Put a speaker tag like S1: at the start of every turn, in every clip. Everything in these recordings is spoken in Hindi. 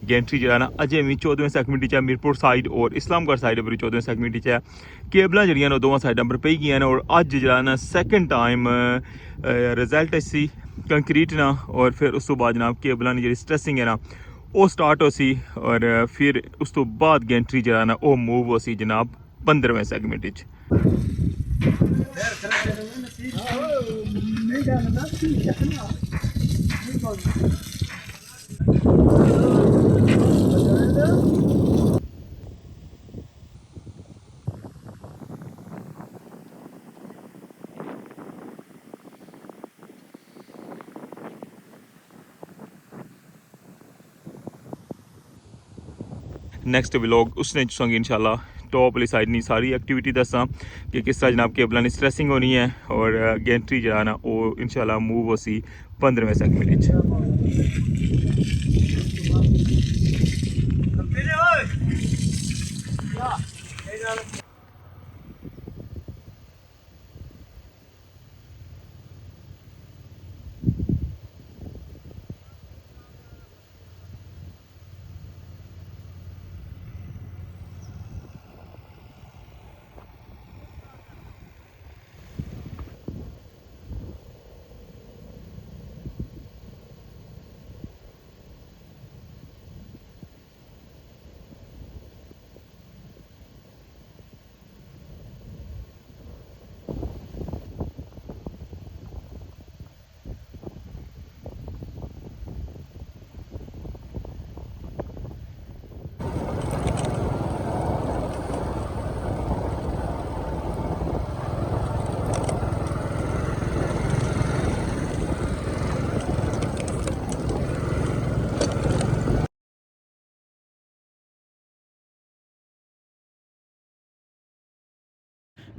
S1: गैंट्री जो ना अजे भी 14वें सैगमेंट है मीरपुर साइड और इस्लामगढ़ साइड पर 14वें सैगमेंट है केबल जड़ियां दोवां साइडों पर पई गई और अज जो ना सैकेंड टाइम रिजल्ट सी कंक्रीट ना और फिर उस तो बाद जनाब केबलों की जी स्ट्रैसिंग है ना वो स्टार्ट हो सी और फिर उस तो बाद गैंट्री जो ना वो मूव हो सी जनाब 15वें सैगमेंट नैक्सट व्लॉग उसने चुसांगे इंशाल्लाह टॉप वाली साइड नहीं सारी एक्टिविटी दसा कि किस तरह जनाब केबलों की स्ट्रैसिंग होनी है और गैंट्री जो ना वो इंशाल्लाह मूव हो सी 15वें सैगमेंट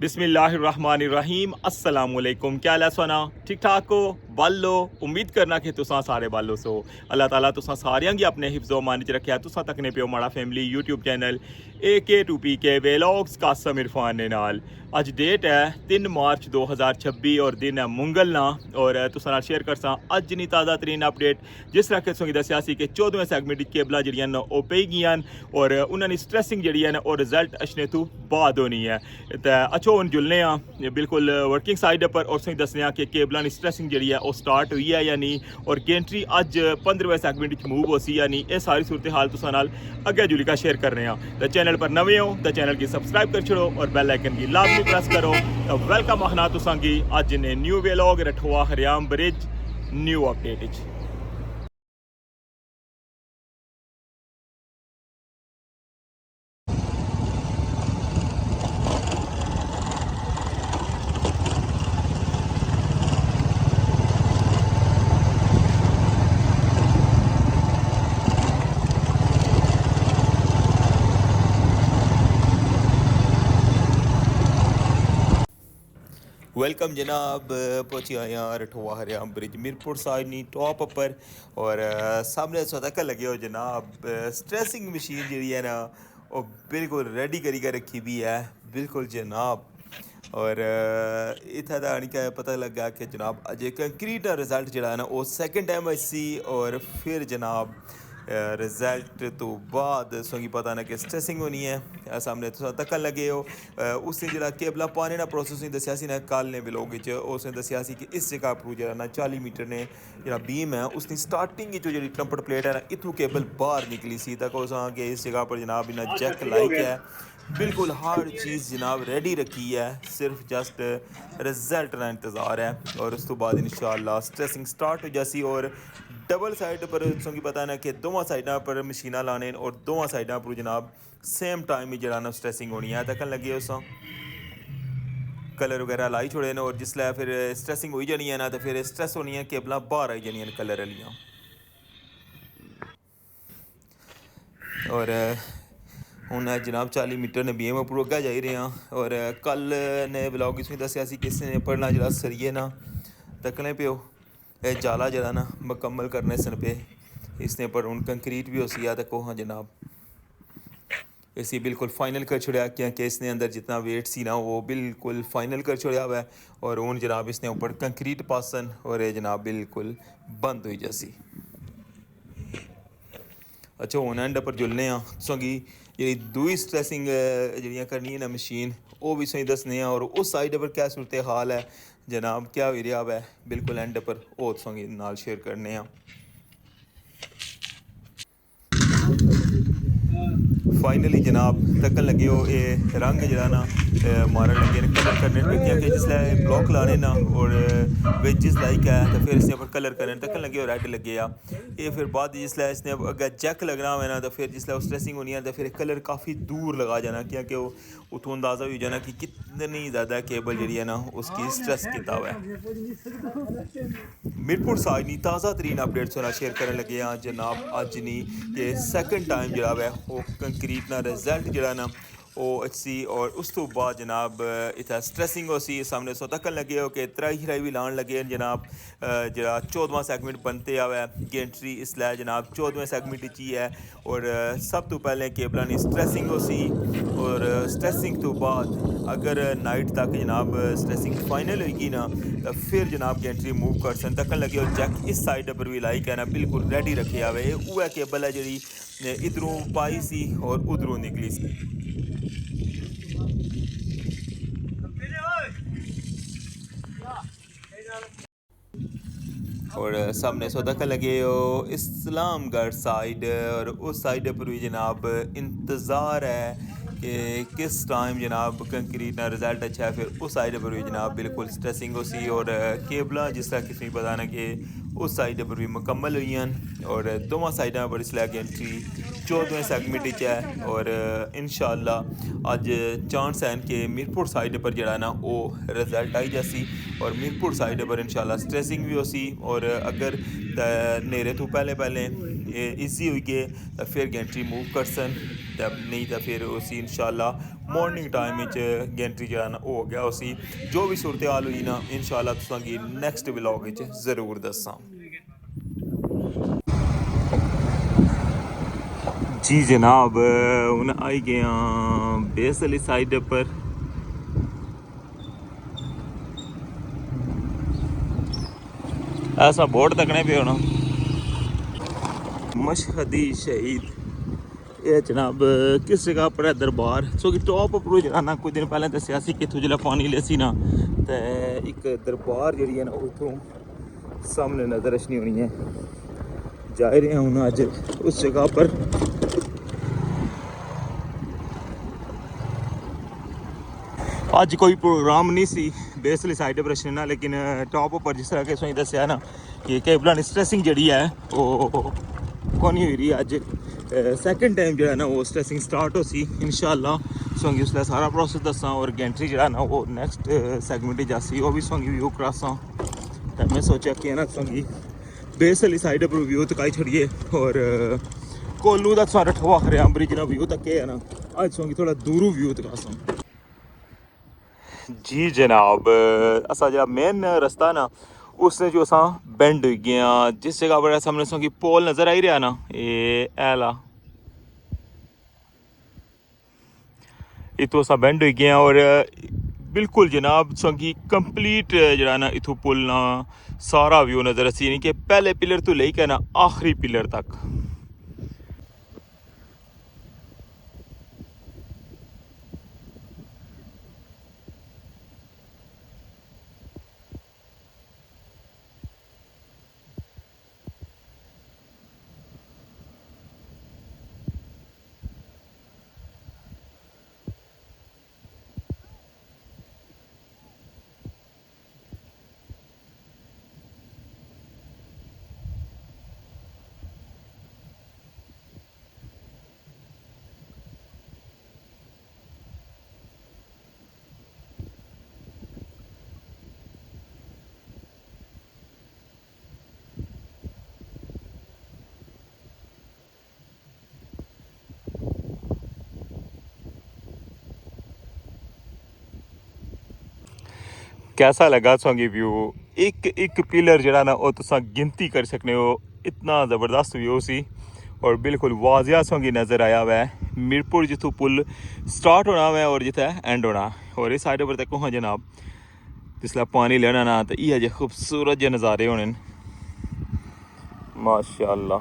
S1: बिस्मिल्लाहिर्रहमानिर्रहीम अस्सलाम वालेकुम क्या हाल है सोना ठीक ठाक हो बालो उम्मीद करना कि तुसा सारे बालो सो अल्लाह ताला तुसा सारियां गी अपने हिफ्ज़ो मान च रखिया तुसा तकने पियो माड़ा family YouTube channel AK2PK vlogs Qasim Irfan ने नाल अज डेट है 3 मार्च 2026 और दिन है मुंगल ना और तुसा नाल शेयर करसा अज नी ताज़ा तरीन अपडेट जिस तरह के तुसें दस्सिया सी कि 14वें सैगमेंट केबलां जड़ियां न ओह पेई गियां और उन्हां दी स्ट्रैसिंग जड़ी है और रिजल्ट अशने तू बाद होनी है ते अच्छो हुन जुलने बिल्कुल वर्किंग साइड पर और तुसें दस्सने कि केबलां दी स्ट्रैसिंग जड़ी है वो स्टार्ट हुई है या नहीं और गेंट्री अज 15वें सैगमेंट मूव हो सी या नहीं ये सारी सूरत हाल तुसा नाल अगे जुलिका शेयर कर रहे हैं तो चैनल पर नवे हो तो चैनल की सब्सक्राइब कर छोड़ो और बेल आइकन की लाजमी प्रेस करो तो वेलकम आखना तुसां गी अज ने new vlog Rathwa Hariyam bridge new update welcome जनाब पहुंची आया रठवा हरियाम ब्रिज मीरपुर साइड नी टॉप पर और सामने सतक लगे हो जनाब स्ट्रेसिंग मशीन जी है ना वो बिल्कुल रेडी करी कर रखी भी है बिल्कुल जनाब और इतना दा अनिका पता लगा कि जनाब अजय कंक्रीट का रिजल्ट जड़ा है ना वो सैकेंड टाइम आई और फिर जनाब रिजल्ट तो बाद सोगी पता ना कि स्ट्रेसिंग होनी है सामने तुस तक्कन लगे हो उसने जरा केबला पाने का प्रोसेस दसिया सी ना कल ने ब्लॉग उसने दसिया सी कि इस जगह पर जरा ना 40 मीटर ने जरा बीम है उसकी स्टार्टिंग जो जी ट्रम्पट प्लेट है ना इतों केबल बाहर निकली सी तक उस कि इस जगह पर जनाब इन्हें जैक लाइक है बिल्कुल हर चीज़ जनाब रेडी रखी है सिर्फ जस्ट रिजल्ट का इंतज़ार है और उस तो बाद इंशाल्लाह स्ट्रेसिंग स्टार्ट हो जासी और डबल साइड पर तुसेंगी पता है ना कि दोवां साइडों पर मशीनां लाने और दोवां साइडों पर जनाब सेम टाइम ही जरा ना स्ट्रेसिंग होनी है तकन लगे उस कलर वगैरह लाई छोड़े न और जिसलै फिर स्ट्रेसिंग होई जानी है ना तो फिर स्ट्रेस होनी है केबलां बाहर आई जानियां कलर आह्लियां और हूँ जनाब 40 मीटर ने बीएम उपर अग्गै जाई रहे हैं और कल ने ब्लॉग इसमें दस्सिया सी कि इसने पढ़ना जरा सरिये ना तकने पियो यह जाला जरा ना मुकम्मल करने सन पे इसने पर हूँ कंक्रीट भी हो सी तको हाँ जनाब इसी बिल्कुल फाइनल कर छोड़ा क्योंकि इसने अंदर जितना वेट सी ना वो बिल्कुल फाइनल कर छोड़ा हुआ है और हूँ जनाब इसने ऊपर कंक्रीट पासन और ये जनाब बिल्कुल बंद हुई जैसी अच्छा हुन एंड पर जुलने तुसां गी जेह्ड़ी दूई स्ट्रैसिंग जेह्ड़ियां करनी है ना मशीन ओह् भी तुसें दस्सने और उस साइड पर क्या सूरत हाल है जनाब क्या होई रेहा है बिल्कुल एंड पर ओह् तुसां गी नाल शेयर करने फाइनली जनाब तक्कन लगे हो ये रंग जरा ना मारन लगे न कलर करने क्योंकि जिसलै ब्लॉक लाने ना और बिच जिस लाइक है तो फिर इसने पर कलर करने तक्कन लगे हो रेड लगे ये फिर बाद जिसलै इसने अगर चेक लगना होवे ना तो फिर जिसलै स्ट्रेसिंग होनी है तो फिर कलर काफ़ी दूर लगा जाना क्योंकि वो उत्थों अंदाज़ा हो जाना कि कितनी ज़्यादा केबल जी है ना उसकी स्ट्रेस किया हुआ है मीरपुर साइड नी ताज़ा तरीन अपडेट्स होना शेयर करने लगे हैं जनाब अज नहीं कि सैकेंड टाइम जरा है वो कंक्रीट ना रिजल्ट जरा ना ਉਹ ਸੀ ਔਰ ਉਸ ਤੋਂ ਬਾਅਦ ਜਨਾਬ ਇਥੇ ਸਟ੍ਰੈਸਿੰਗ ਹੋ ਸੀ ਸਾਹਮਣੇ ਸੋ ਤੱਕਣ ਲੱਗੇ ਹੋ ਕਿ ਤਰਾਈ ਹਿਰਾਈ ਵੀ ਲਾਉਣ ਲੱਗੇ ਜਨਾਬ ਜਿਹੜਾ 14ਵਾਂ ਸੈਗਮੈਂਟ बनते आवा है गेंट्री इसलिए जनाब 14वें सैगमेंट ही है और सब तो पहले केबलों की स्ट्रैसिंग हो सी और स्ट्रैसिंग तो बाद अगर नाइट तक जनाब स्ट्रैसिंग फाइनल होगी ना तो फिर जनाब गेंट्री मूव कर सन तक्कन लगे और जैक इस साइड पर भी लाइक है ना बिल्कुल रेडी रखे आवे वो केबल है जी इधरों पाई सी और उधरों निकली सी और सामने सौदा का लगे हो इस्लामगढ़ साइड और उस साइड पर भी जनाब इंतज़ार है कि किस टाइम जनाब कंक्रीट ना रिजल्ट अच्छा है फिर उस साइड पर भी जनाब बिल्कुल स्ट्रेसिंग हो सी और केबला जिस तरह किसी पता ना कि उस साइड पर भी मुकम्मल हुई हैं और दोवां साइडों पर इसलिए एंट्री 14वें सैगमेंट है और इंशाअल्लाह अज चांस हैं कि मीरपुर साइड पर जरा ना वो रिजल्ट आई जासी और मीरपुर साइड पर इंशाअल्लाह स्ट्रेसिंग भी हो सी और अगर नेरे तो पहले ईजी हुई गए तो फिर गेंट्री मूव कर सन नहीं तो फिर उसी इंशाअल्लाह मॉर्निंग टाइम गेंट्री जरा ना हो गया उसी जो भी सूरत हाल हुई ना इंशाअल्लाह तुसां गी नैक्सट व्लॉग ज़रूर दस्सां जी जनाब हूँ आई गए बेस वाली साइड पर ऐसा बोर्ड तकने पे होना मशहदी शहीद ये जनाब किस जगह पर है दरबार सो कि टॉप पर जरा कुछ दिन पहले दसिया कि इतों जो पानी लेसी ना तो एक दरबार जी है ना उतों सामने नज़र रचनी होनी है जा रहे हैं हूँ अज उस जगह पर अज कोई प्रोग्राम नहीं सी बेसली साइड पर रचने लेकिन टॉप पर जिस तरह के तुसें दस्सिया ना कि केबलों की स्ट्रेसिंग जी है वो कौन हुई रही अज सैकेंड टाइम जो है ना वो स्ट्रेसिंग स्टार्ट हो सी इंशाअल्लाह सोंगी उसका सारा प्रोसेस दसा और गेंट्री जो है ना वो नैक्सट सैगमेंट जासी वो भी सोंगी व्यू करासा तो मैं सोचा कि ना सोंगी बेस वाली साइड पर व्यू तकाई छड़िए और कोलू का सारा ठवा खरिया ब्रिज ना व्यू तक है ना अज सोंगी थोड़ा दूरों व्यू तकासा जी जनाब असा जो मेन रास्ता ना उसने जो असा बेंड हो गया जिस जगह पर सामने सोंगी पोल नज़र आई रहा ना ये ऐला इतो असा बेंड हो गया और बिल्कुल जनाब सोंगी कंप्लीट जरा ना इथों पुल ना सारा व्यू नज़र आसी यानी कि पहले पिलर तो लेकर ना आखिरी पिलर तक कैसा लगा सोंगी व्यू एक एक पिलर जरा ना वो तुसा गिनती कर सकते हो इतना ज़बरदस्त व्यू सी और बिल्कुल वाजिया सोंगी नज़र आया हुआ है मीरपुर जितों पुल स्टार्ट होना हुआ है और जिथे एंड होना और इस साइड पर तक हाँ जनाब जिसला पानी लेना ना तो ये जे खूबसूरत जे नज़ारे होने माशाअल्लाह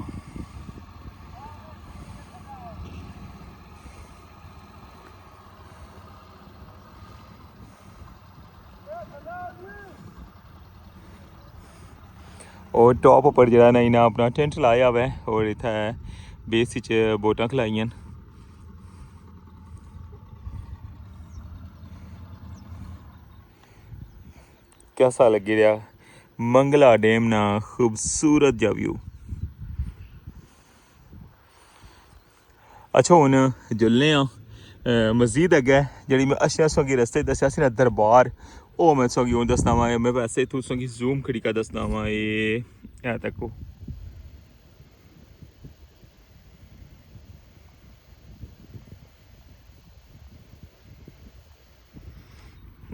S1: और टॉप उप्पर जेह्ड़ा ना इ'नें अपना टेंट लाया हुआ है और इत्थै बेस च बोटां खलाइयां न। कैसा लगी रहा मंगला डैम ना खूबसूरत जा व्यू। अच्छा हुन जुलने आं मस्जिद अग्गै जेह्ड़ी मैं अच्छा तुसेंगी रस्ते दस्सेआ सी ना दरबार, ओह् मैं तुसेंगी हून दस्सना वा। मैं वैसे तुसेंगी जूम खड़िका दस्सना वा। एह् है तक्को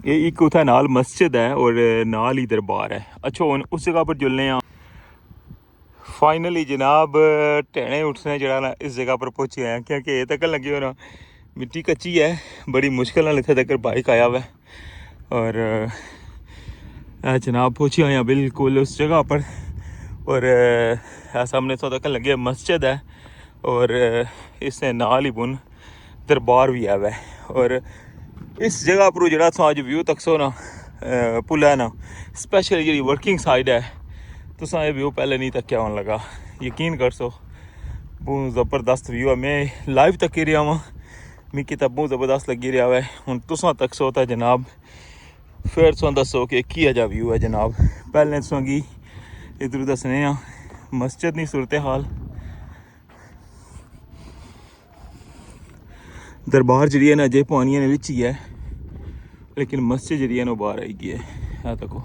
S1: एह् इक उत्थै नाल मस्जिद है और नाल ही दरबार है। अच्छा हुन उस जगह पर जुलने आं। फाइनली जनाब टैने उठने जेह्ड़ा ना इस जगह पर पहुंची आया क्योंकि एह् तक लगे होना मिट्टी कच्ची है, बड़ी मुश्किल नाल इत्थै तक बाइक आया हुआ है। और जनाब पहुंची आया बिल्कुल उस जगह पर। और सामने तो तक लगे मस्जिद है और इसने नाल ही बुन दरबार भी है वै। और इस जगह पर जेह्ड़ा तुस अज्ज व्यू तकसो ना पुल है ना, स्पैशली जेह्ड़ी वर्किंग साइड है, तुसें एह् व्यू पैह्लें नहीं तक्केआ होन लगा। यकीन करसो बहुत ज़बरदस्त व्यू है। मैं लाइव तक्की रेहा वां, मिगी तां बहुत ज़बरदस्त लग्गी रेहा वै। हुन तुसां तकसो तां जनाब फिर तुसें दस्सो कि कि'या जा व्यू है जनाब। पैह्लें तुसेंगी इद्धर दस्सने आं मस्जिद दी सूरत हाल। दरबार जेह्ड़ी है ना अजें पानियै दे बिच ही है, लेकिन मस्जिद जेह्ड़ी है ना ओह् बाहर आई गई है तक्को।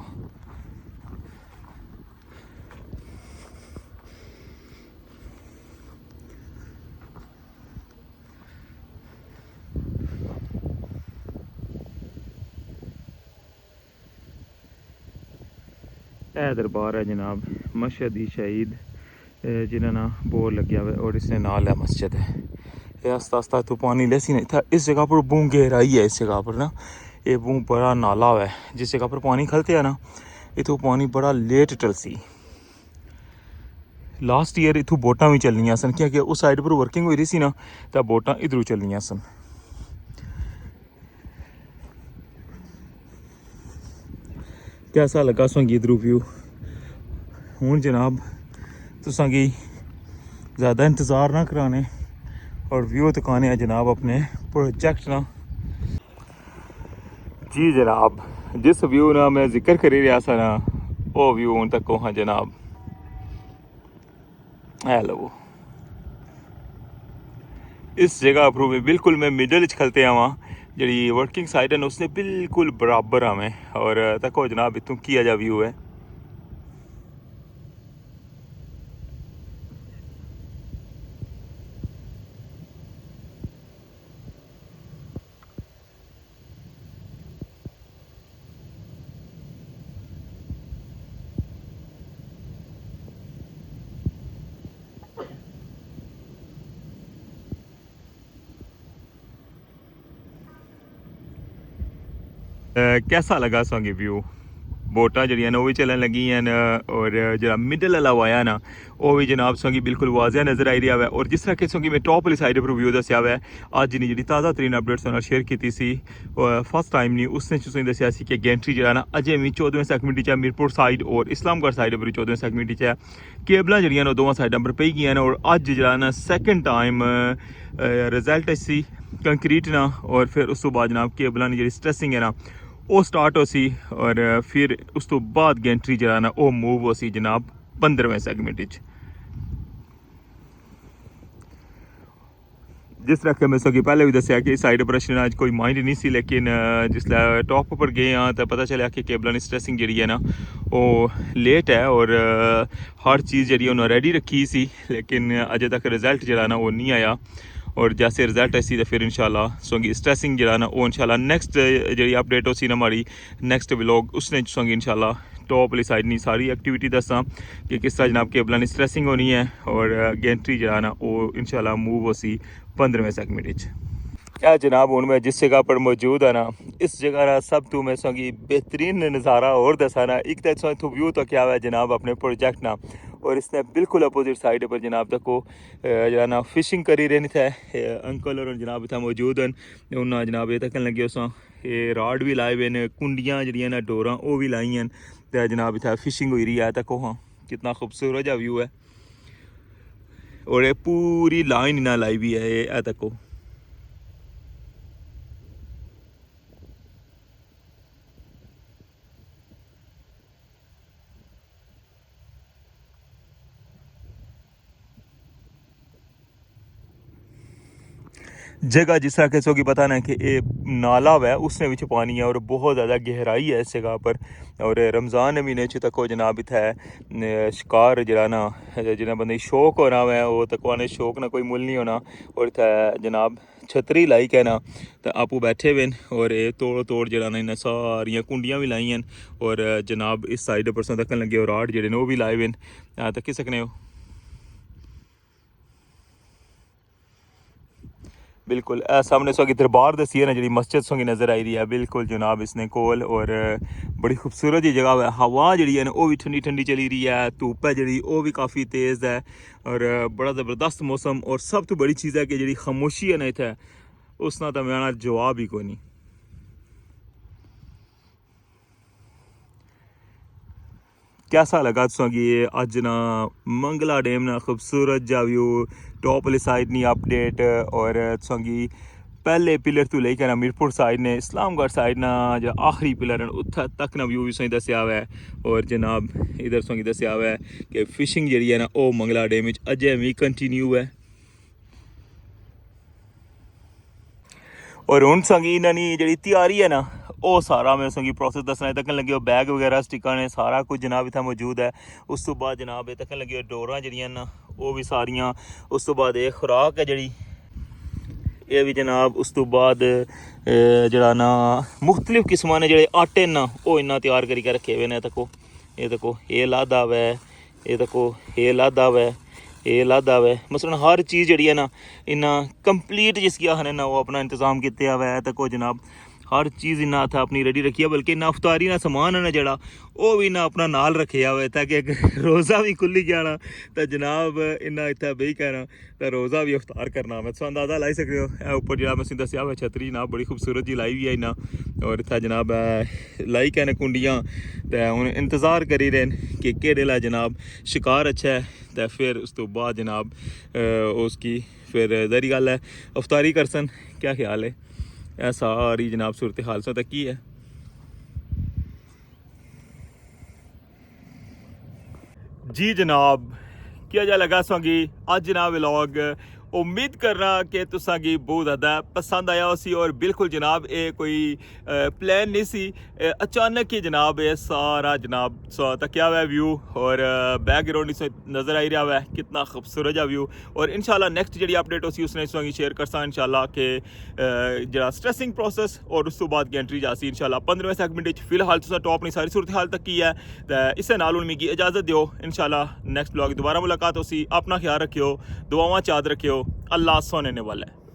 S1: यह दरबार है जनाब मशहदी शहीद जिन्हें ना बोर्ड लग्या हुआ है और इसने नाल है मस्जिद है। ये आस्ता आस्ता तो पानी लेसी ना इतना इस जगह पर बूँ गहराई है। इस जगह पर ना ये बूँ बड़ा नाला हुआ है। जिस जगह पर पानी खलते हैं ना इतों पानी बड़ा लेट टलसी। लास्ट ईयर इतों बोटां भी चलनियां सन क्योंकि उस साइड पर वर्किंग हुई रही सी ना, तो बोटां इधरों चलनियां सन। कैसा लगा तुसेंगी इधरों व्यू? हूँ जनाब तुसेंगी ज़्यादा इंतज़ार ना कराने और व्यू दिखाने हैं जनाब अपने प्रोजेक्ट ना। जी जनाब जिस व्यू ना मैं जिक्र करी रहा था ना वो व्यू हूँ तक हाँ जनाब। हेलो इस जगह पर भी बिल्कुल मैं मिडल च खलते आवां, जी वर्किंग साइड है उसने बिल्कुल बराबर आवें। और तको जनाब इतों किया जा व्यू है। कैसा लगा सोंगी व्यू? बोटां जड़ियां न वो भी चलन लगी हैं और जो मिडल वाला वाया ना वो भी जनाब सोंगी बिल्कुल वाजिया नज़र आई रहा है। और जिस तरह के सोंगी मैं टॉप वाली साइड पर व्यू दस्या हुआ है अज नहीं जी ताज़ा तरीन अपडेट्स शेयर की सी फर्स्ट टाइम नहीं उसने तुसें दस्या सी कि गैंट्री जो ना अजें भी 14वें सैगमेंट च है मीरपुर साइड और इस्लामगढ़ साइड पर 14वें सैगमेंट च है। केबलां जड़ियां दोवां साइडां पर पेई गेइयां और अज जो ना सैकेंड टाइम रिजल्ट सी कंक्रीट ना और फिर उस तो बाद जनाब केबलां जी स्ट्रेसिंग है ना वो स्टार्ट हो सी और फिर उस तो बाद गैंट्री जो ना वो मूव हो सी जनाब 15वें सैगमेंट च। जिस तरह के मैं सकी पहले भी दसिया कि इस साइड पर रशने अज कोई माइंड नहीं सी, लेकिन जिसलै टॉप पर गए हाँ तो पता चलिया कि केबलां दी स्ट्रेसिंग जी है ना वो लेट है और हर चीज़ जी उन्हें रेडी रखी सी, लेकिन अजे तक रिजल्ट जो ना वो नहीं आया। और जैसे रिजल्ट ऐसी तो फिर इंशाल्लाह सोंगी स्ट्रेसिंग जो ना वो इंशाल्लाह नेक्स्ट जी अपडेट हो सी ना हमारी नेक्स्ट व्लॉग उसने सोंगी इंशाल्लाह टॉप वाली साइड नहीं सारी एक्टिविटी दसा कि किस तरह जनाब केबलां दी स्ट्रेसिंग होनी है और गैंट्री जो ना वो इंशाल्लाह मूव हो सी 15वें सैगमेंट च। क्या जनाब हूँ मैं जिस जगह पर मौजूद है ना इस जगह का सब तू मैं सोंगी बेहतरीन नज़ारा और दसा ना एक तो इतों व्यू तो क्या हुआ है जनाब अपने प्रोजेक्ट ना और इसने बिल्कुल अपोजिट साइड पर जनाब तको जो ना फिशिंग करी रहे थे अंकल और जनाब इतना मौजूद हैं उन्हें जनाब ये तकन लगे उस राड भी लाए हुए हैं कुंडियाँ जड़ियाँ ना डोरां वो भी लाई हैं तो जनाब इतना फिशिंग हुई रही है तको हाँ कितना खूबसूरत जा व्यू है और ये पूरी लाइन इन्हें लाई हुई है ये तको जगह जिस तरह कैसे होगी पता ना कि ये नाला है उसने विच पानी है और बहुत ज़्यादा गहराई है इस जगह पर और रमज़ान महीने च तको जनाब इत्थै शिकार जरा ना जिन्हें बंदे शौक होना है वो तकवाने शौक ना कोई मुल नहीं होना और इत्थै जनाब छतरी लाई के ना तो आपू बैठे हुए और ये तोड़ तोड़ जरा ना इन्हें सारियां कुंडियां भी लाई हैं और जनाब इस साइड परसों तक लगे और राड जड़े ने वो भी लाए हुए तक्की सकने हो बिल्कुल सामने सो की दरबार दसी है ना जी मस्जिद सो की नज़र आई रही है बिल्कुल जनाब इसने कोल और बड़ी खूबसूरत जी जगह है हवा जी है ना वो भी ठंडी ठंडी चली रही है धुप है जी वो भी काफ़ी तेज़ है और बड़ा ज़बरदस्त मौसम और सब तो बड़ी चीज़ है कि जी खामोशी है ना इतने उसना तो मेरा जवाब ही कोई नहीं कैसा लगा तुसेंगी अज ना मंगला डैम ना खूबसूरत जा व्यू टॉप वाली साइड नी अपडेट और तुसेंगी पहले पिलर तो लेकर मीरपुर साइड ने इस्लामगढ़ साइड ना जो आखिरी पिलर है उत्थे तक ना व्यू भी तुसेंगी दस्या हुआ है और जनाब इधर तुसेंगी दस्या हुआ है कि फिशिंग जी है ना वो मंगला डैम अजें भी कंटिन्यू है और हूँ संगी इन्होंने जी तैयारी है ना वो सारा मैं संगी प्रोसेस दसना तक लगे बैग वगैरह स्टिकां ने सारा कुछ जनाब इतना मौजूद है उस तो बाद जनाब तक लगे डोरां जड़ियां ना वो भी सारियां उस तो बाद ये खुराक है जी ये भी जनाब उस तो बाद जरा ना मुख्तलिफ किस्मां ने जेह्ड़े आटे ना वो इन्ना तैयार करके रखे हुए ने तको ये लादा वै ये तको ये लादा वै ये लादा वै मसलन हर चीज़ जी है ना इन्ना कंप्लीट जिसकी आखने ना वो अपना इंतज़ाम किया हुआ है तको जनाब हर चीज़ इन्ना इत्थै अपनी रेडी रखी है बल्कि इन्ना अफ्तारी ना समान है ना जेह्ड़ा ओह् भी इन्ना अपना नाल रखेआ हुआ है ताकि अगर रोज़ा भी खुल्ली जाना तो जनाब इन्ना इत्थै बेही कहना तो रोज़ा भी अफ्तार करना मैं तुस अंदाज़ा लाई सकदे हो उप्पर जेह्ड़ा मैं दस्सेआ हुआ छतरी जनाब बड़ी खूबसूरत जी लाई हुई है इन्ना और इत्थै जनाब लाई कहने कुंडियां तो हूँ इंतज़ार करी रहे न कि केह्ड़े ला जनाब शिकार अच्छा है तो फिर उस तो बाद जनाब उसकी फिर जहरी गल है अफ्तारी करसन क्या ख्याल है सारी जनाब सूरत हाल सो तक की है जी जनाब क्या जा लगा सोगी अज जनाब व्लॉग उम्मीद करना कि तुसांगी बहुत ज़्यादा पसंद आया उसी और बिल्कुल जनाब ये कोई प्लान नहीं सी अचानक ही जनाब ये सारा जनाब तकिया हुआ व्यू और बैकग्राउंड इस नज़र आई रहा हुआ है कितना खूबसूरत जा व्यू और इंशाल्लाह नेक्स्ट जी अपडेट उसी उसने तुसांगी शेयर करसा इंशाल्लाह कि जरा स्ट्रेसिंग प्रोसेस और उस तो बाद एंट्री जासी इंशाल्लाह 15वें सेगमेंट फिलहाल तुसा टॉप अपनी सारी सूरत हाल तक की है तो इसे नाल हुण मिगी इजाज़त दियो इंशाल्लाह नेक्स्ट ब्लॉग दोबारा मुलाकात होसी अपना ख्याल रखियो दुआवां चाद रखियो अल्लाह सोने वाला है।